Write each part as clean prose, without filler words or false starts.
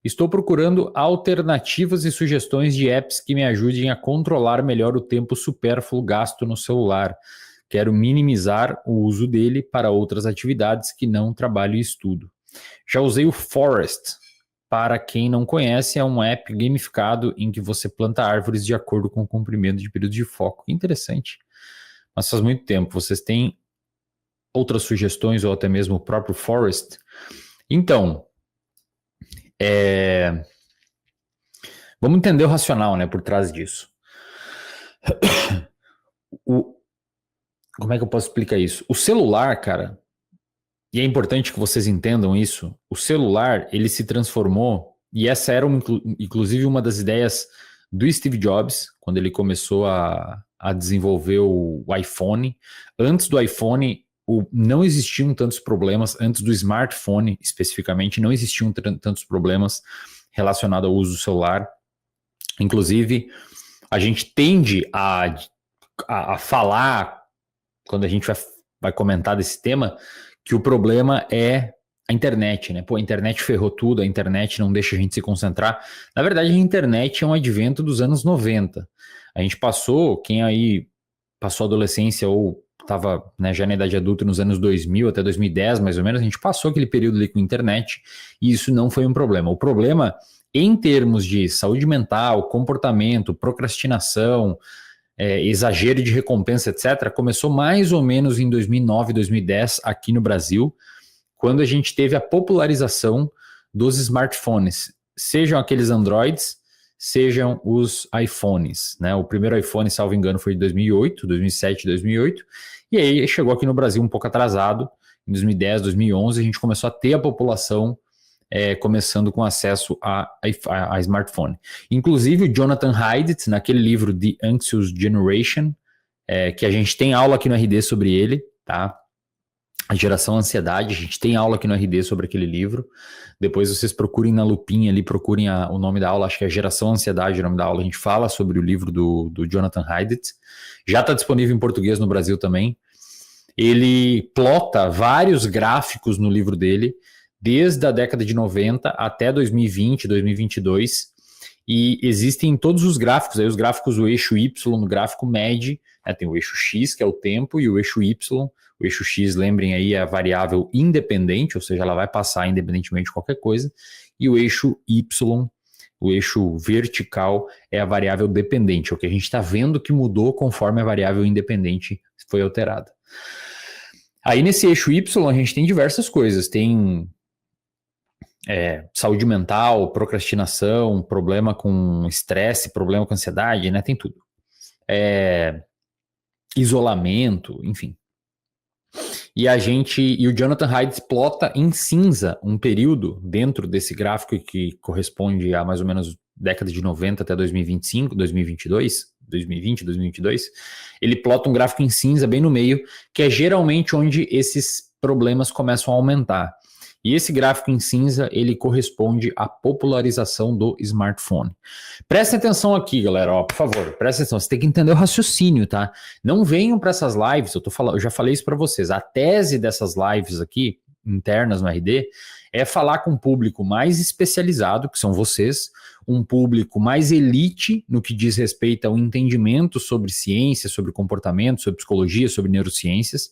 Estou procurando alternativas e sugestões de apps que me ajudem a controlar melhor o tempo supérfluo gasto no celular. Quero minimizar o uso dele para outras atividades que não trabalho e estudo. Já usei o Forest. Para quem não conhece, é um app gamificado em que você planta árvores de acordo com o comprimento de período de foco. Interessante. Mas faz muito tempo. Vocês têm outras sugestões ou até mesmo o próprio Forest? Então, vamos entender o racional, né, por trás disso. Como é que eu posso explicar isso? O celular, cara, e é importante que vocês entendam isso, o celular, ele se transformou, e essa era, inclusive, uma das ideias do Steve Jobs, quando ele começou a desenvolver o iPhone. Antes do iPhone, não existiam tantos problemas, antes do smartphone, especificamente, não existiam tantos problemas relacionados ao uso do celular. Inclusive, a gente tende a falar, quando a gente vai comentar desse tema, que o problema é a internet, né? Pô, a internet ferrou tudo, a internet não deixa a gente se concentrar. Na verdade, a internet é um advento dos anos 90. A gente passou, quem aí passou a adolescência ou estava, né, já na idade adulta nos anos 2000 até 2010, mais ou menos, a gente passou aquele período ali com a internet e isso não foi um problema. O problema, em termos de saúde mental, comportamento, procrastinação, exagero de recompensa, etc., começou mais ou menos em 2009, 2010, aqui no Brasil, quando a gente teve a popularização dos smartphones, sejam aqueles Androids, sejam os iPhones, né? O primeiro iPhone, salvo engano, foi de 2008, 2007, 2008, e aí chegou aqui no Brasil um pouco atrasado, em 2010, 2011, a gente começou a ter a população começando com acesso a smartphone. Inclusive o Jonathan Haidt, naquele livro The Anxious Generation, que a gente tem aula aqui no RD sobre ele, tá? A geração ansiedade, a gente tem aula aqui no RD sobre aquele livro. Depois vocês procurem na lupinha ali, procurem o nome da aula, acho que é Geração Ansiedade o nome da aula. A gente fala sobre o livro do Jonathan Haidt. Já está disponível em português no Brasil também. Ele plota vários gráficos no livro dele, desde a década de 90 até 2020, 2022, e existem todos os gráficos, aí os gráficos, o eixo Y, no gráfico mede, né, tem o eixo X, que é o tempo, e o eixo Y, o eixo X, lembrem aí, é a variável independente, ou seja, ela vai passar independentemente de qualquer coisa, e o eixo Y, o eixo vertical, é a variável dependente, é o que a gente está vendo que mudou conforme a variável independente foi alterada. Aí nesse eixo Y a gente tem diversas coisas, tem saúde mental, procrastinação, problema com estresse, problema com ansiedade, né? Tem tudo. Isolamento, enfim. E o Jonathan Haidt plota em cinza um período dentro desse gráfico que corresponde a mais ou menos década de 90 até 2025, 2022, 2020, 2022. Ele plota um gráfico em cinza bem no meio, que é geralmente onde esses problemas começam a aumentar. E esse gráfico em cinza, ele corresponde à popularização do smartphone. Prestem atenção aqui, galera, ó, por favor, prestem atenção, você tem que entender o raciocínio, tá? Não venham para essas lives, eu já falei isso para vocês, a tese dessas lives aqui, internas no RD, é falar com um público mais especializado, que são vocês, um público mais elite no que diz respeito ao entendimento sobre ciência, sobre comportamento, sobre psicologia, sobre neurociências,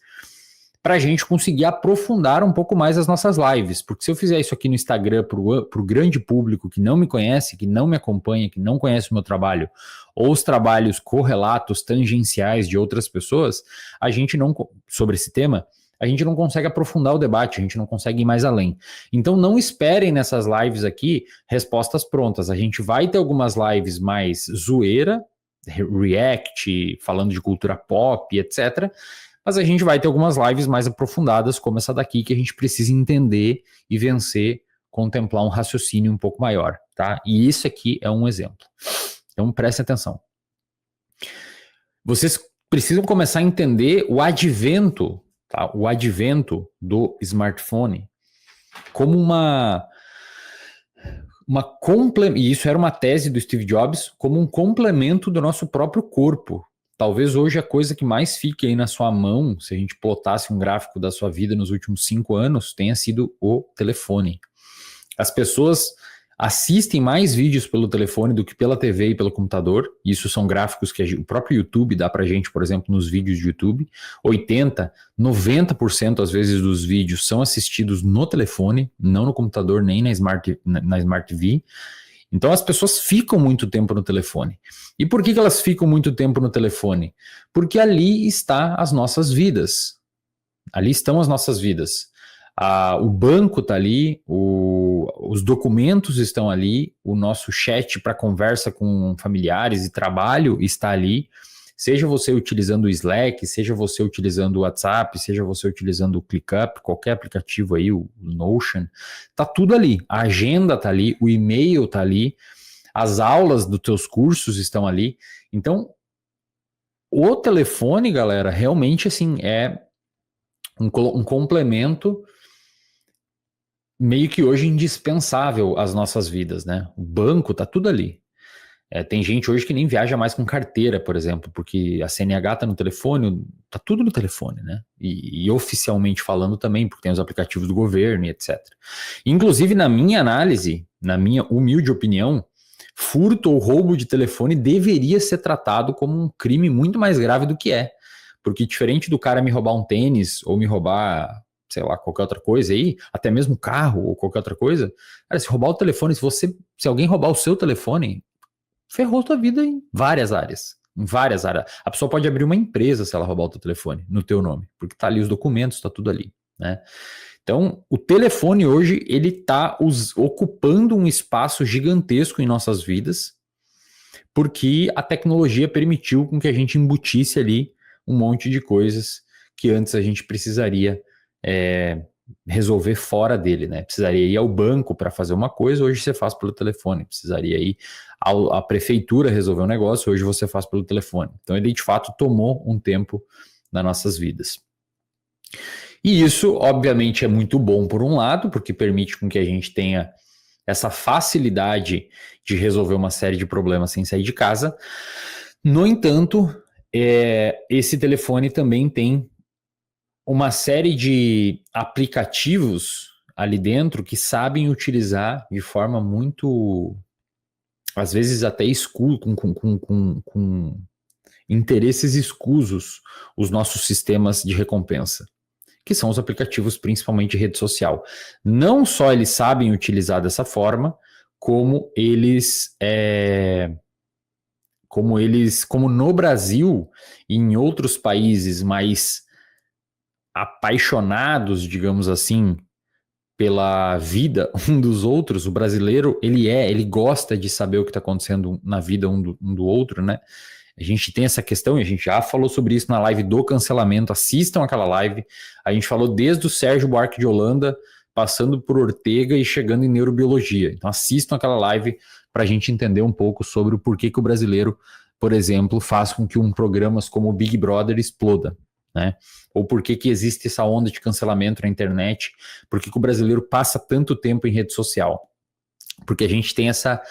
para a gente conseguir aprofundar um pouco mais as nossas lives, porque se eu fizer isso aqui no Instagram para o grande público que não me conhece, que não me acompanha, que não conhece o meu trabalho, ou os trabalhos correlatos, tangenciais de outras pessoas, a gente não, sobre esse tema, a gente não consegue aprofundar o debate, a gente não consegue ir mais além. Então não esperem nessas lives aqui respostas prontas, a gente vai ter algumas lives mais zoeira, react, falando de cultura pop, etc., mas a gente vai ter algumas lives mais aprofundadas, como essa daqui, que a gente precisa entender e vencer, contemplar um raciocínio um pouco maior, tá? E isso aqui é um exemplo. Então, prestem atenção. Vocês precisam começar a entender o advento, tá? O advento do smartphone como e isso era uma tese do Steve Jobs, como um complemento do nosso próprio corpo. Talvez hoje a coisa que mais fique aí na sua mão, se a gente plotasse um gráfico da sua vida nos últimos 5 anos, tenha sido o telefone. As pessoas assistem mais vídeos pelo telefone do que pela TV e pelo computador. Isso são gráficos que o próprio YouTube dá pra gente, por exemplo, nos vídeos de YouTube. 80, 90% às vezes dos vídeos são assistidos no telefone, não no computador nem na Smart TV. Então as pessoas ficam muito tempo no telefone. E por que elas ficam muito tempo no telefone? Porque ali está as nossas vidas. Ali estão as nossas vidas. O banco está ali, os documentos estão ali, o nosso chat para conversa com familiares e trabalho está ali. Seja você utilizando o Slack, seja você utilizando o WhatsApp, seja você utilizando o ClickUp, qualquer aplicativo aí, o Notion, tá tudo ali. A agenda tá ali, o e-mail tá ali, as aulas dos teus cursos estão ali. Então, o telefone, galera, realmente assim é um complemento meio que hoje indispensável às nossas vidas, né? O banco tá tudo ali. Tem gente hoje que nem viaja mais com carteira, por exemplo, porque a CNH tá no telefone, tá tudo no telefone, né? E oficialmente falando também, porque tem os aplicativos do governo e etc. Inclusive, na minha análise, na minha humilde opinião, furto ou roubo de telefone deveria ser tratado como um crime muito mais grave do que é. Porque diferente do cara me roubar um tênis ou me roubar, sei lá, qualquer outra coisa aí, até mesmo carro ou qualquer outra coisa, cara, se roubar o telefone, se alguém roubar o seu telefone, ferrou tua vida em várias áreas. Em várias áreas. A pessoa pode abrir uma empresa se ela roubar o teu telefone no teu nome, porque tá ali os documentos, tá tudo ali, né? Então, o telefone hoje, ele tá ocupando um espaço gigantesco em nossas vidas, porque a tecnologia permitiu com que a gente embutisse ali um monte de coisas que antes a gente precisaria resolver fora dele, né? Precisaria ir ao banco para fazer uma coisa, hoje você faz pelo telefone. Precisaria ir à prefeitura resolver um negócio, hoje você faz pelo telefone. Então ele de fato tomou um tempo nas nossas vidas. E isso, obviamente, é muito bom por um lado, porque permite com que a gente tenha essa facilidade de resolver uma série de problemas sem sair de casa. No entanto, esse telefone também tem uma série de aplicativos ali dentro que sabem utilizar de forma muito, às vezes até escuro, com interesses escusos, os nossos sistemas de recompensa, que são os aplicativos principalmente de rede social. Não só eles sabem utilizar dessa forma, como no Brasil e em outros países mais apaixonados, digamos assim, pela vida um dos outros, o brasileiro, ele gosta de saber o que está acontecendo na vida um do outro, né? A gente tem essa questão, e a gente já falou sobre isso na live do cancelamento, assistam aquela live, a gente falou desde o Sérgio Buarque de Holanda, passando por Ortega e chegando em neurobiologia. Então assistam aquela live para a gente entender um pouco sobre o porquê que o brasileiro, por exemplo, faz com que programas como o Big Brother exploda, né? Ou por que existe essa onda de cancelamento na internet, por que o brasileiro passa tanto tempo em rede social. Porque a gente tem essa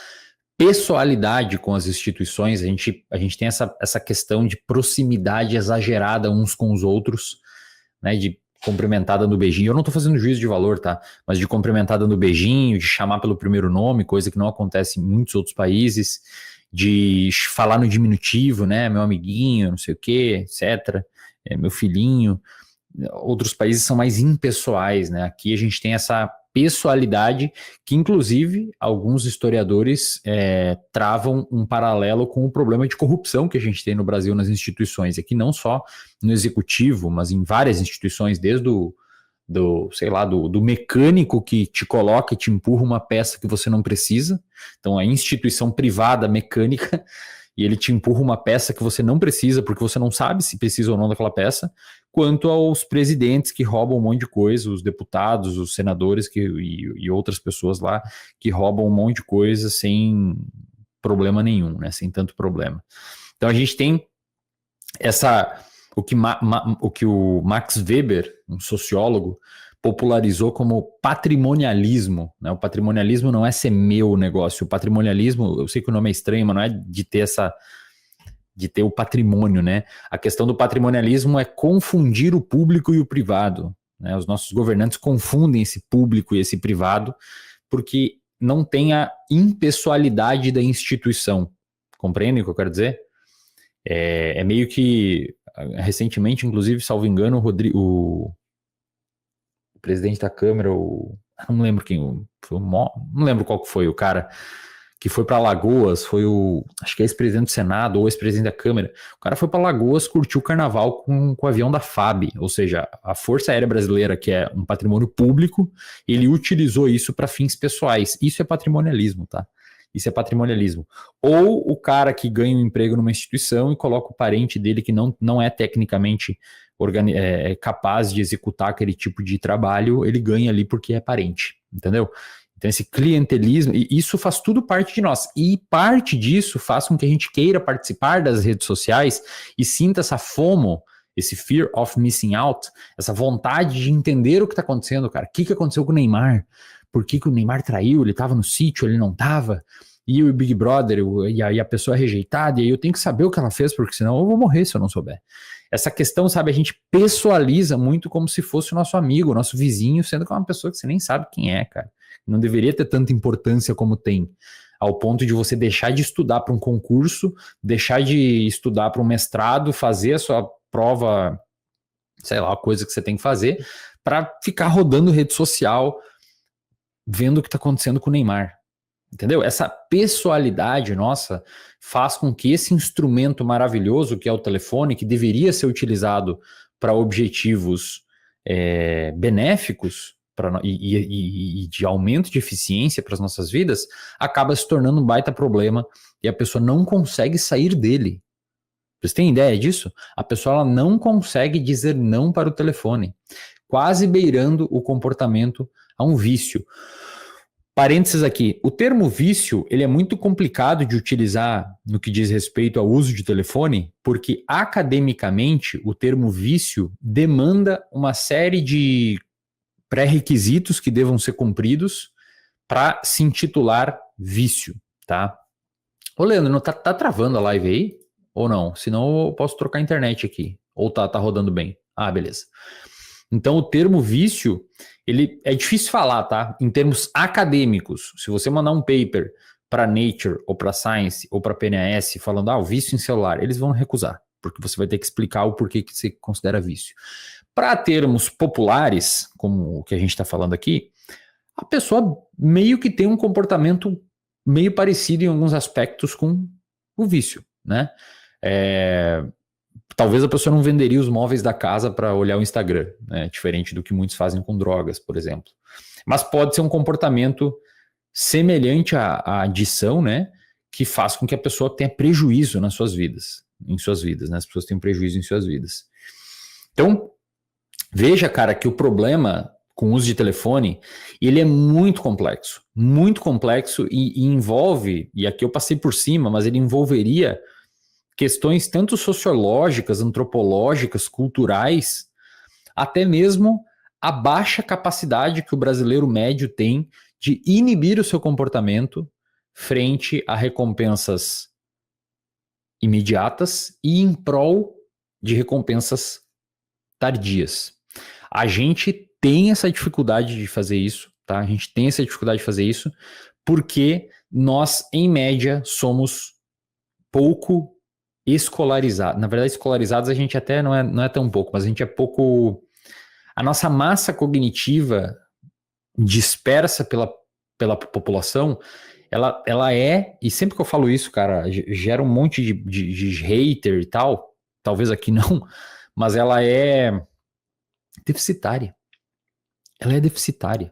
pessoalidade com as instituições, a gente tem essa questão de proximidade exagerada uns com os outros, né, de cumprimentar dando beijinho. Eu não estou fazendo juízo de valor, tá? Mas de cumprimentar dando beijinho, de chamar pelo primeiro nome, coisa que não acontece em muitos outros países, de falar no diminutivo, né, meu amiguinho, não sei o quê, etc., meu filhinho. Outros países são mais impessoais, né? Aqui a gente tem essa pessoalidade que, inclusive, alguns historiadores travam um paralelo com o problema de corrupção que a gente tem no Brasil nas instituições. Aqui não só no executivo, mas em várias instituições, desde do mecânico que te coloca e te empurra uma peça que você não precisa. Então, a instituição privada mecânica, e ele te empurra uma peça que você não precisa, porque você não sabe se precisa ou não daquela peça, quanto aos presidentes que roubam um monte de coisa, os deputados, os senadores e outras pessoas lá que roubam um monte de coisa sem problema nenhum, né? Sem tanto problema. Então a gente tem o que o Max Weber, um sociólogo, popularizou como patrimonialismo, né? O patrimonialismo não é ser meu negócio. O patrimonialismo, eu sei que o nome é estranho, mas não é de ter o patrimônio, né? A questão do patrimonialismo é confundir o público e o privado, né? Os nossos governantes confundem esse público e esse privado, porque não tem a impessoalidade da instituição. Compreendem o que eu quero dizer? É meio que, recentemente, inclusive, salvo engano, o presidente da Câmara, não lembro quem, não lembro qual que foi o cara que foi para Alagoas, acho que é ex-presidente do Senado ou ex-presidente da Câmara. O cara foi para Alagoas, curtiu o carnaval com o avião da FAB, ou seja, a Força Aérea Brasileira, que é um patrimônio público, ele utilizou isso para fins pessoais. Isso é patrimonialismo, tá? Isso é patrimonialismo. Ou o cara que ganha um emprego numa instituição e coloca o parente dele que não é tecnicamente capaz de executar aquele tipo de trabalho, ele ganha ali porque é parente, entendeu? Então esse clientelismo, e isso faz tudo parte de nós. E parte disso faz com que a gente queira participar das redes sociais e sinta essa FOMO, esse fear of missing out, essa vontade de entender o que está acontecendo, cara. O que aconteceu com o Neymar? Por que o Neymar traiu? Ele estava no sítio, ele não estava? E o Big Brother, e a pessoa é rejeitada, e aí eu tenho que saber o que ela fez, porque senão eu vou morrer se eu não souber. Essa questão, sabe, a gente pessoaliza muito como se fosse o nosso amigo, o nosso vizinho, sendo que é uma pessoa que você nem sabe quem é, cara. Não deveria ter tanta importância como tem, ao ponto de você deixar de estudar para um concurso, deixar de estudar para um mestrado, fazer a sua prova, sei lá, a coisa que você tem que fazer, para ficar rodando rede social, vendo o que está acontecendo com o Neymar. Entendeu? Essa pessoalidade nossa faz com que esse instrumento maravilhoso que é o telefone, que deveria ser utilizado para objetivos benéficos e de aumento de eficiência para as nossas vidas, acaba se tornando um baita problema e a pessoa não consegue sair dele. Vocês têm ideia disso? A pessoa ela não consegue dizer não para o telefone, quase beirando o comportamento a um vício. Parênteses aqui, o termo vício ele é muito complicado de utilizar no que diz respeito ao uso de telefone, porque academicamente o termo vício demanda uma série de pré-requisitos que devam ser cumpridos para se intitular vício, tá? Ô Leandro, não tá travando a live aí? Ou não? Senão eu posso trocar a internet aqui. Ou tá rodando bem? Ah, beleza. Então o termo vício, ele é difícil falar, tá? Em termos acadêmicos, se você mandar um paper para Nature ou para Science ou para PNAS falando, o vício em celular, eles vão recusar, porque você vai ter que explicar o porquê que você considera vício. Para termos populares, como o que a gente está falando aqui, a pessoa meio que tem um comportamento meio parecido em alguns aspectos com o vício, né? Talvez a pessoa não venderia os móveis da casa para olhar o Instagram, né? Diferente do que muitos fazem com drogas, por exemplo. Mas pode ser um comportamento semelhante à adição, né? Que faz com que a pessoa tenha prejuízo em suas vidas, né? As pessoas têm prejuízo em suas vidas. Então, veja, cara, que o problema com o uso de telefone, ele é muito complexo e envolve, e aqui eu passei por cima, mas ele envolveria questões tanto sociológicas, antropológicas, culturais, até mesmo a baixa capacidade que o brasileiro médio tem de inibir o seu comportamento frente a recompensas imediatas e em prol de recompensas tardias. A gente tem essa dificuldade de fazer isso, tá? A gente tem essa dificuldade de fazer isso porque nós, em média, somos pouco escolarizados. Na verdade, escolarizados a gente até não é tão pouco, mas a gente é pouco... A nossa massa cognitiva dispersa pela população, ela é, e sempre que eu falo isso, cara, gera um monte de hater e tal, talvez aqui não, mas ela é deficitária. Ela é deficitária.